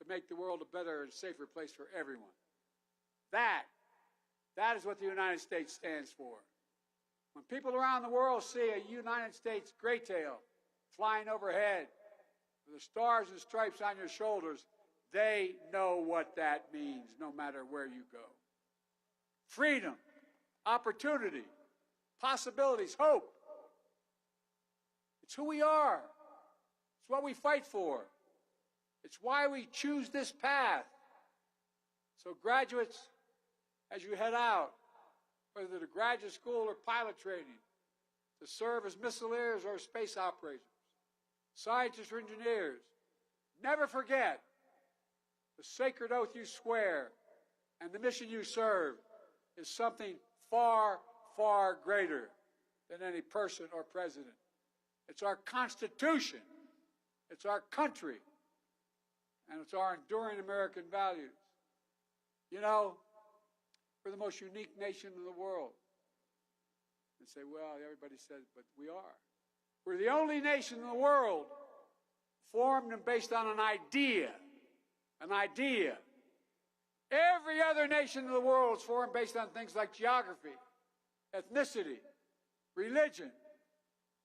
to make the world a better and safer place for everyone. That is what the United States stands for. When people around the world see a United States gray tail flying overhead with the stars and stripes on your shoulders, they know what that means, no matter where you go. Freedom, opportunity, possibilities, hope. It's who we are. It's what we fight for. It's why we choose this path. So graduates, as you head out, whether to graduate school or pilot training, to serve as missileers or space operators, scientists or engineers, never forget the sacred oath you swear and the mission you serve is something far, far greater than any person or president. It's our Constitution, it's our country, and it's our enduring American values. You know, we're the most unique nation in the world. And say, well, everybody says, but we are. We're the only nation in the world formed and based on an idea. An idea. Every other nation in the world is formed based on things like geography, ethnicity, religion.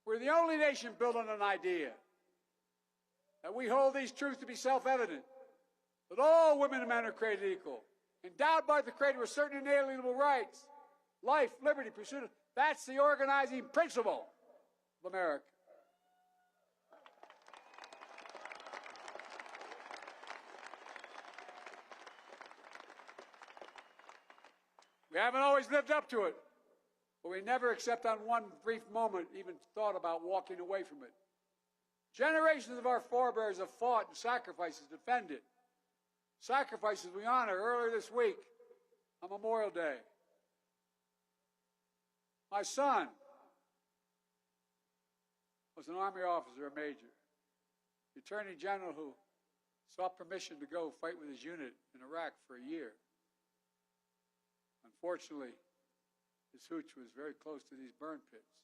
We're the only nation built on an idea. That we hold these truths to be self-evident. That all women and men are created equal. Endowed by the Creator with certain inalienable rights. Life, liberty, pursuit of... That's the organizing principle of America. We haven't always lived up to it, but we never, except on one brief moment, even thought about walking away from it. Generations of our forebears have fought and sacrificed to defend it. Sacrifices we honor earlier this week on Memorial Day. My son was an Army officer, a major. The Attorney General who sought permission to go fight with his unit in Iraq for a year. Unfortunately, his hooch was very close to these burn pits.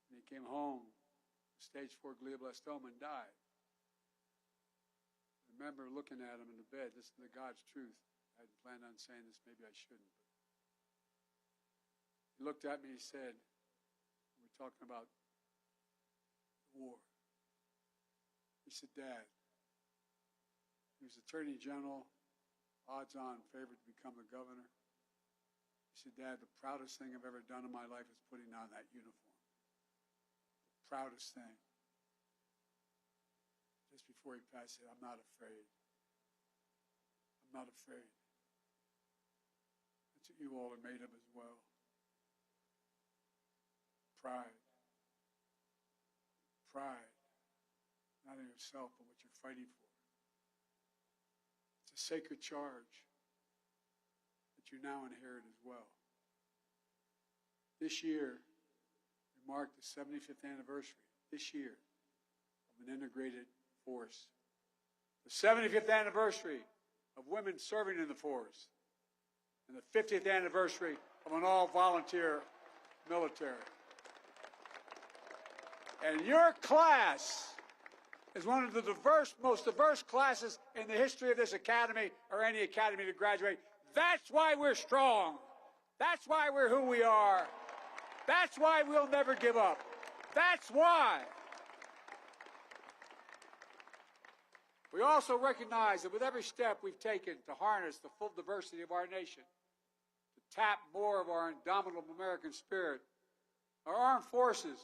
And he came home with stage 4 glioblastoma and died. I remember looking at him in the bed, listening to God's truth. I hadn't planned on saying this, maybe I shouldn't. But he looked at me, he said, we're talking about the war. He said, Dad, he was Attorney General, odds-on favored to become the governor. He said, Dad, the proudest thing I've ever done in my life is putting on that uniform. The proudest thing. Just before he passed, he said, I'm not afraid. I'm not afraid. That's what you all are made of as well. Pride. Pride. Not in yourself, but what you're fighting for. It's a sacred charge that you now inherit as well. This year, we mark the 75th anniversary, this year, of an integrated force. The 75th anniversary of women serving in the force. And the 50th anniversary of an all-volunteer military. And your class is one of the most diverse classes in the history of this academy or any academy to graduate. That's why we're strong. That's why we're who we are. That's why we'll never give up. That's why. We also recognize that with every step we've taken to harness the full diversity of our nation, to tap more of our indomitable American spirit, our armed forces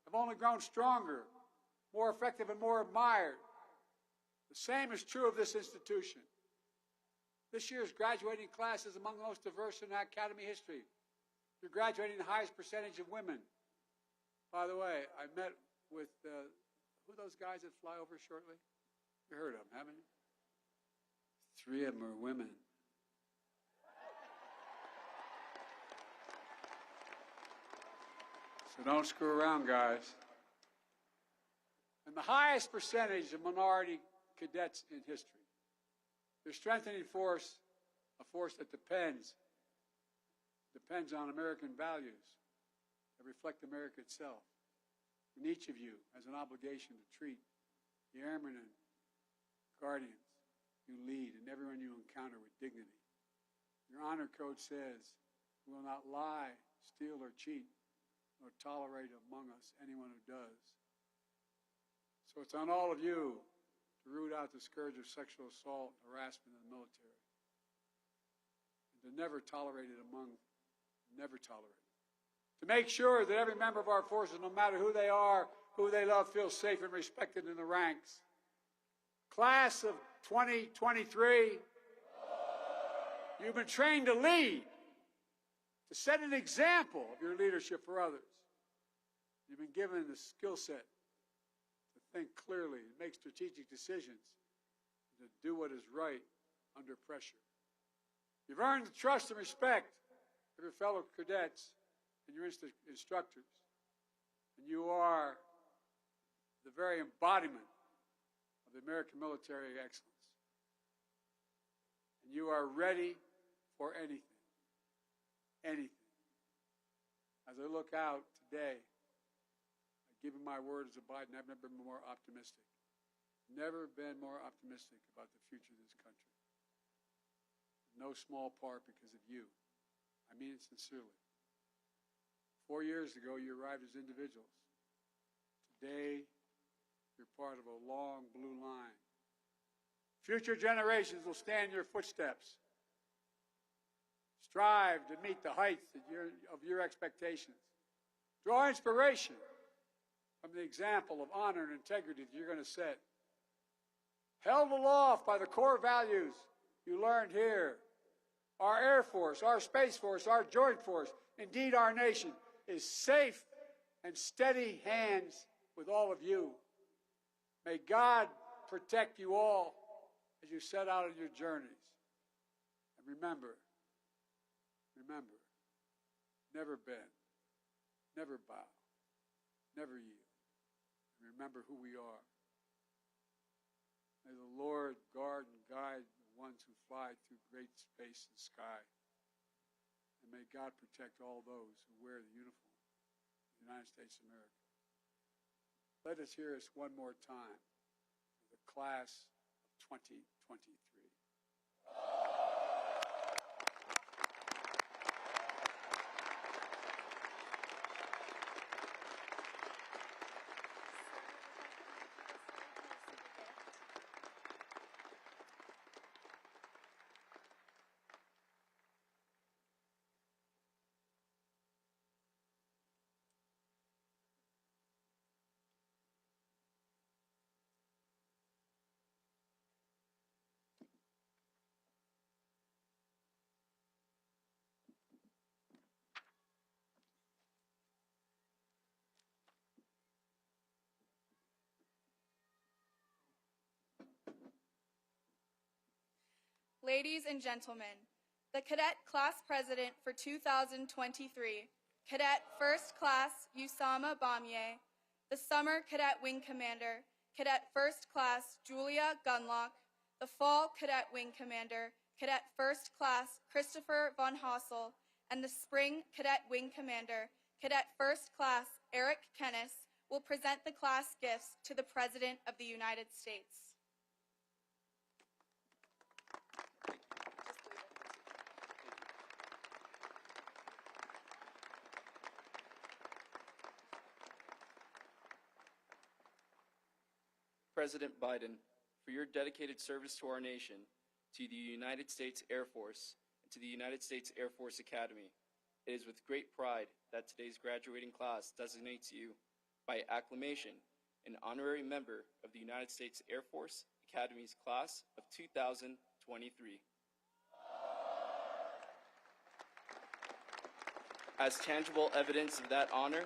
have only grown stronger, more effective, and more admired. The same is true of this institution. This year's graduating class is among the most diverse in academy history. You're graduating the highest percentage of women. By the way, I met with, who are those guys that fly over shortly? You heard of them, haven't you? 3 of them are women. So don't screw around, guys. And the highest percentage of minority cadets in history. They're strengthening force, a force that depends on American values that reflect America itself. And each of you has an obligation to treat the airmen and guardians you lead and everyone you encounter with dignity. Your honor code says, we will not lie, steal, or cheat, nor tolerate among us anyone who does. So it's on all of you to root out the scourge of sexual assault and harassment in the military. And to never tolerate it. To make sure that every member of our forces, no matter who they are, who they love, feels safe and respected in the ranks. Class of 2023, you've been trained to lead, to set an example of your leadership for others. You've been given the skill set to think clearly and make strategic decisions, and to do what is right under pressure. You've earned the trust and respect of your fellow cadets and your instructors. And you are the very embodiment of the American military excellence. And you are ready for anything. Anything. As I look out today, I give you my word as a Biden, I've never been more optimistic. Never been more optimistic about the future of this country. In no small part because of you. I mean it sincerely. 4 years ago, you arrived as individuals. Today, you're part of a long blue line. Future generations will stand in your footsteps. Strive to meet the heights of your expectations. Draw inspiration from the example of honor and integrity that you're going to set. Held aloft by the core values you learned here. Our Air Force, our Space Force, our Joint Force, indeed our nation, is safe and steady hands with all of you. May God protect you all as you set out on your journeys. And remember, never bend, never bow, never yield. And remember who we are. May the Lord guard and guide the ones who fly through great space and sky. And may God protect all those who wear the uniform of the United States of America. Let us hear this one more time for the class of 2023. Ladies and gentlemen, the Cadet Class President for 2023, Cadet First Class Usama Bamye, the Summer Cadet Wing Commander, Cadet First Class Julia Gunlock, the Fall Cadet Wing Commander, Cadet First Class Christopher Von Hossel, and the Spring Cadet Wing Commander, Cadet First Class Eric Kennis, will present the class gifts to the President of the United States. President Biden, for your dedicated service to our nation, to the United States Air Force, and to the United States Air Force Academy. It is with great pride that today's graduating class designates you, by acclamation, an honorary member of the United States Air Force Academy's class of 2023. As tangible evidence of that honor,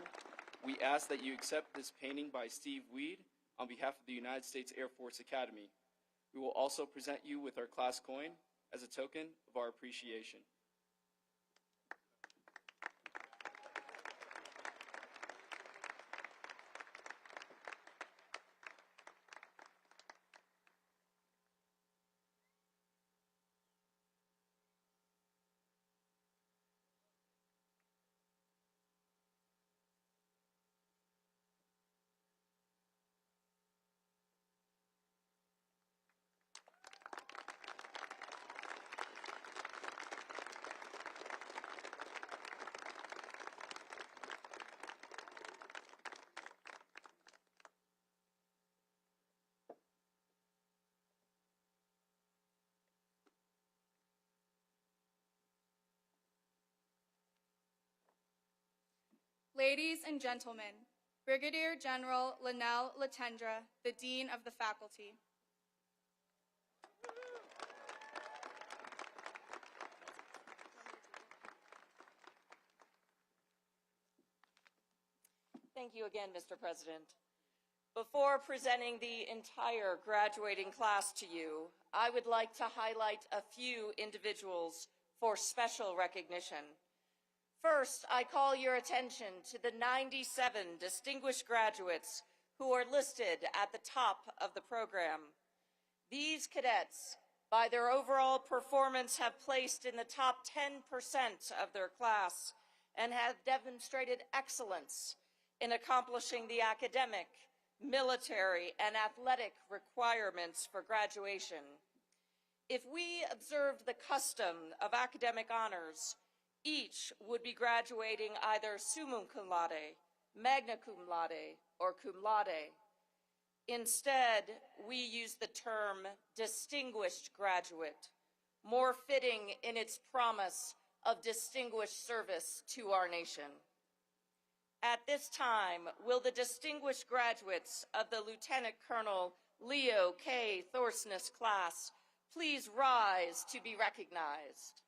we ask that you accept this painting by Steve Weed on behalf of the United States Air Force Academy. We will also present you with our class coin as a token of our appreciation. Ladies and gentlemen, Brigadier General Linnell Latendra, the Dean of the Faculty. Thank you again, Mr. President. Before presenting the entire graduating class to you, I would like to highlight a few individuals for special recognition. First, I call your attention to the 97 distinguished graduates who are listed at the top of the program. These cadets, by their overall performance, have placed in the top 10% of their class and have demonstrated excellence in accomplishing the academic, military, and athletic requirements for graduation. If we observed the custom of academic honors, each would be graduating either summa cum laude, magna cum laude, or cum laude. Instead, we use the term distinguished graduate, more fitting in its promise of distinguished service to our nation. At this time, will the distinguished graduates of the Lieutenant Colonel Leo K. Thorsness class please rise to be recognized?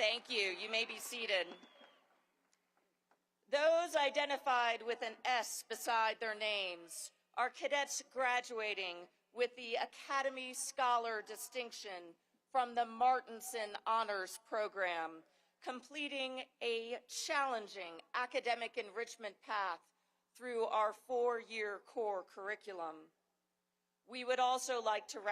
Thank you. You may be seated. Those identified with an S beside their names are cadets graduating with the Academy Scholar distinction from the Martinson Honors Program, completing a challenging academic enrichment path through our 4-year core curriculum. We would also like to recognize